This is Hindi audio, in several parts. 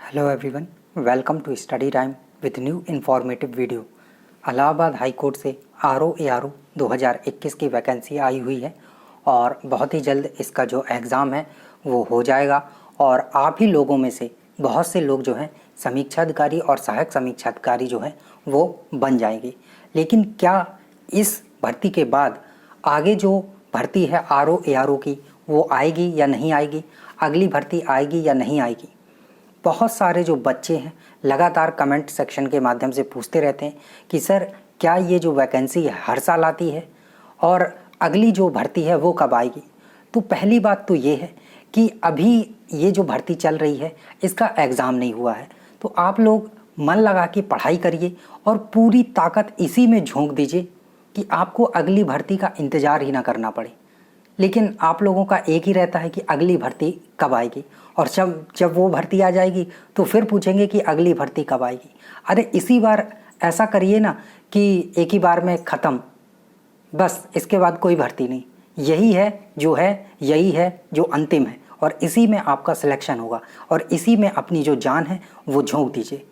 Hello everyone, welcome to study time with new informative video. Allahabad high court से RO ARO 2021 की वैकेंसी आई हुई है और बहुत ही जल्द इसका जो एग्ज़ाम है वो हो जाएगा और आप ही लोगों में से बहुत से लोग जो हैं समीक्षाधिकारी और सहायक समीक्षाधिकारी जो है वो बन जाएंगे। लेकिन क्या इस भर्ती के बाद आगे जो भर्ती है RO ARO की वो आएगी या नहीं आएगी, अगली भर्ती आएगी या नहीं आएगी? बहुत सारे जो बच्चे हैं लगातार कमेंट सेक्शन के माध्यम से पूछते रहते हैं कि सर क्या ये जो वैकेंसी है हर साल आती है और अगली जो भर्ती है वो कब आएगी। तो पहली बात तो ये है कि अभी ये जो भर्ती चल रही है इसका एग्ज़ाम नहीं हुआ है, तो आप लोग मन लगा के पढ़ाई करिए और पूरी ताकत इसी में झोंक दीजिए कि आपको अगली भर्ती का इंतज़ार ही ना करना पड़े। लेकिन आप लोगों का एक ही रहता है कि अगली भर्ती कब आएगी, और जब वो भर्ती आ जाएगी तो फिर पूछेंगे कि अगली भर्ती कब आएगी। अरे इसी बार ऐसा करिए ना कि एक ही बार में ख़त्म, बस इसके बाद कोई भर्ती नहीं। यही है जो अंतिम है और इसी में आपका सिलेक्शन होगा और इसी में अपनी जो जान है वो झोंक दीजिए।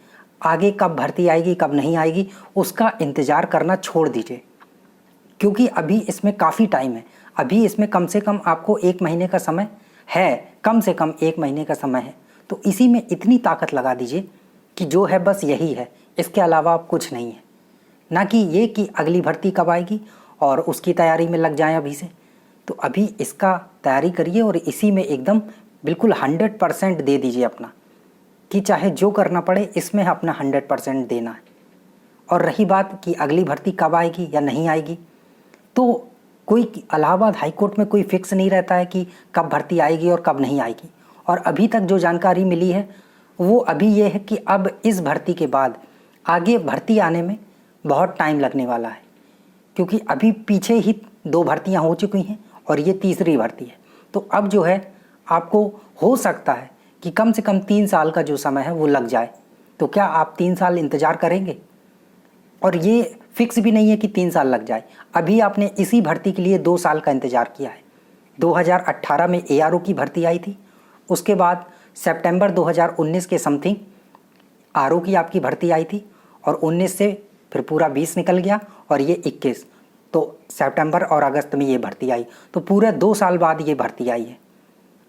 आगे कब भर्ती आएगी कब नहीं आएगी उसका इंतज़ार करना छोड़ दीजिए, क्योंकि अभी इसमें काफ़ी टाइम है। अभी इसमें कम से कम आपको 1 महीने का समय है, कम से कम 1 महीने का समय है। तो इसी में इतनी ताकत लगा दीजिए कि जो है बस यही है, इसके अलावा आप कुछ नहीं है। ना कि ये कि अगली भर्ती कब आएगी और उसकी तैयारी में लग जाएं अभी से। तो अभी इसका तैयारी करिए और इसी में एकदम बिल्कुल 100% दे दीजिए अपना, कि चाहे जो करना पड़े इसमें अपना 100% देना है। और रही बात कि अगली भर्ती कब आएगी या नहीं आएगी, तो कोई इलाहाबाद हाई कोर्ट में कोई फिक्स नहीं रहता है कि कब भर्ती आएगी और कब नहीं आएगी। और अभी तक जो जानकारी मिली है वो अभी ये है कि अब इस भर्ती के बाद आगे भर्ती आने में बहुत टाइम लगने वाला है, क्योंकि अभी पीछे ही 2 भर्तियां हो चुकी हैं और ये तीसरी भर्ती है। तो अब जो है आपको हो सकता है कि कम से कम 3 साल का जो समय है वो लग जाए। तो क्या आप 3 साल इंतज़ार करेंगे? और ये फिक्स भी नहीं है कि 3 साल लग जाए। अभी आपने इसी भर्ती के लिए 2 साल का इंतज़ार किया है। 2018 में ARO की भर्ती आई थी, उसके बाद सितंबर 2019 के समथिंग RO की आपकी भर्ती आई थी और 19 से फिर पूरा 20 निकल गया और ये 21, तो सितंबर और अगस्त में ये भर्ती आई। तो पूरे 2 साल बाद ये भर्ती आई है।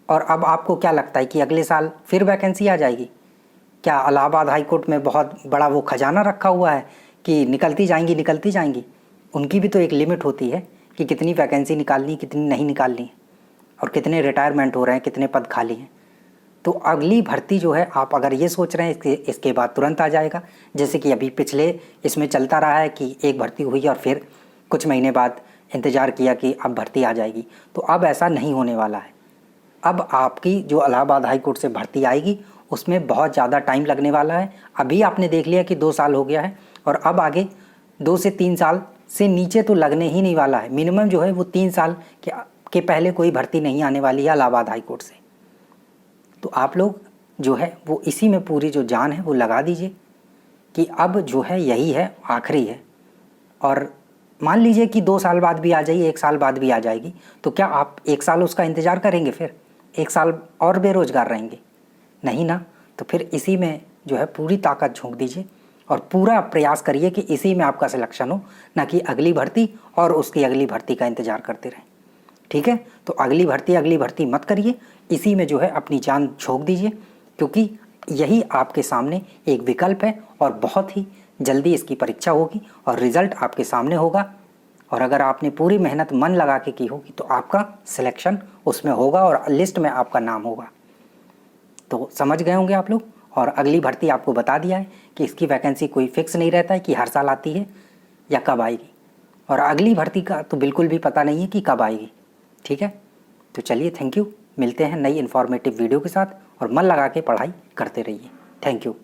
और अब आपको क्या लगता है कि अगले साल फिर वैकेंसी आ जाएगी? क्या इलाहाबाद हाई कोर्ट में बहुत बड़ा वो खजाना रखा हुआ है कि निकलती जाएंगी? उनकी भी तो एक लिमिट होती है कि कितनी वैकेंसी निकालनी, कितनी नहीं निकालनी, और कितने रिटायरमेंट हो रहे हैं, कितने पद खाली हैं। तो अगली भर्ती जो है आप अगर ये सोच रहे हैं इसके बाद तुरंत आ जाएगा, जैसे कि अभी पिछले इसमें चलता रहा है कि एक भर्ती हुई और फिर कुछ महीने बाद इंतज़ार किया कि अब भर्ती आ जाएगी, तो अब ऐसा नहीं होने वाला है। अब आपकी जो इलाहाबाद हाई कोर्ट से भर्ती आएगी उसमें बहुत ज़्यादा टाइम लगने वाला है। अभी आपने देख लिया कि 2 साल हो गया है और अब आगे 2 से 3 साल से नीचे तो लगने ही नहीं वाला है। मिनिमम जो है वो 3 साल के पहले कोई भर्ती नहीं आने वाली है इलाहाबाद हाई कोर्ट से। तो आप लोग जो है वो इसी में पूरी जो जान है वो लगा दीजिए कि अब जो है यही है, आखिरी है। और मान लीजिए कि 2 साल बाद भी आ जाएगी, 1 साल बाद भी आ जाएगी, तो क्या आप 1 साल उसका इंतज़ार करेंगे? फिर 1 साल और बेरोज़गार रहेंगे? नहीं ना। तो फिर इसी में जो है पूरी ताकत झोंक दीजिए और पूरा प्रयास करिए कि इसी में आपका सिलेक्शन हो, ना कि अगली भर्ती और उसकी अगली भर्ती का इंतज़ार करते रहें। ठीक है? तो अगली भर्ती मत करिए, इसी में जो है अपनी जान झोंक दीजिए, क्योंकि यही आपके सामने एक विकल्प है और बहुत ही जल्दी इसकी परीक्षा होगी और रिज़ल्ट आपके सामने होगा। और अगर आपने पूरी मेहनत मन लगा के की होगी तो आपका सिलेक्शन उसमें होगा और लिस्ट में आपका नाम होगा। तो समझ गए होंगे आप लोग। और अगली भर्ती आपको बता दिया है कि इसकी वैकेंसी कोई फिक्स नहीं रहता है कि हर साल आती है या कब आएगी, और अगली भर्ती का तो बिल्कुल भी पता नहीं है कि कब आएगी। ठीक है? तो चलिए, थैंक यू। मिलते हैं नई इन्फॉर्मेटिव वीडियो के साथ और मन लगा के पढ़ाई करते रहिए। Thank you.